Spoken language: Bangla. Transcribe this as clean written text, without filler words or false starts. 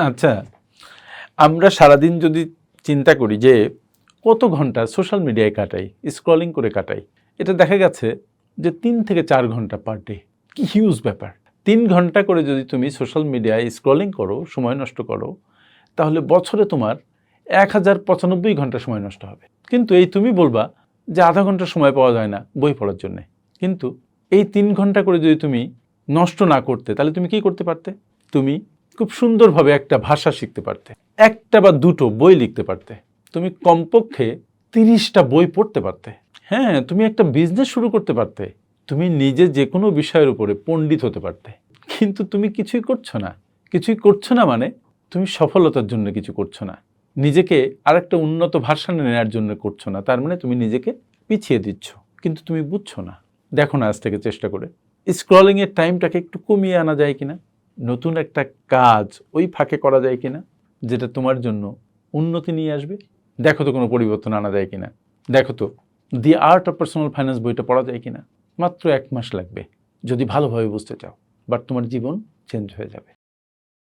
আচ্ছা, আমরা সারাদিন যদি চিন্তা করি যে কত ঘন্টা সোশ্যাল মিডিয়ায় কাটাই, স্ক্রলিং করে কাটাই, এটা দেখা গেছে যে 3 থেকে 4 ঘন্টা পার ডে। কি হিউজ ব্যাপার! 3 ঘন্টা করে যদি তুমি সোশ্যাল মিডিয়ায় স্ক্রলিং করো, সময় নষ্ট করো, তাহলে বছরে তোমার 1095 ঘন্টা সময় নষ্ট হবে। কিন্তু এই তুমি বলবা যে আধা ঘন্টা সময় পাওয়া যায় না বই পড়ার জন্যে। কিন্তু এই 3 ঘন্টা করে যদি তুমি নষ্ট না করতে, তাহলে তুমি কি করতে পারতে? তুমি খুব সুন্দরভাবে একটা ভাষা শিখতে পারতে, একটা বা দুটো বই লিখতে পারতে, তুমি কমপক্ষে 30টা বই পড়তে পারতে। হ্যাঁ, তুমি একটা বিজনেস শুরু করতে পারতে, তুমি নিজে যে কোনো বিষয়ের উপরে পণ্ডিত হতে পারতে। কিন্তু তুমি কিছুই করছো না। কিছুই করছো না মানে তুমি সফলতার জন্য কিছু করছো না, নিজেকে আরেকটা উন্নত ভার্সনে নেওয়ার জন্য করছো না। তার মানে তুমি নিজেকে পিছিয়ে দিচ্ছ, কিন্তু তুমি বুঝছো না। দেখো না আজ থেকে চেষ্টা করে স্ক্রলিংয়ের টাইমটাকে একটু কমিয়ে আনা যায় কিনা, নতুন একটা কাজ ওই ফাঁকে করা যায় কিনা যেটা তোমার জন্য উন্নতি নিয়ে আসবে। দেখো তো কোনো পরিবর্তন আনা যায় কিনা। দেখো তো দি আর্ট অফ পার্সোনাল ফাইন্যান্স বইটা পড়া যায় কিনা। মাত্র 1 মাস লাগবে যদি ভালোভাবে বুঝতে চাও, বাট তোমার জীবন চেঞ্জ হয়ে যাবে।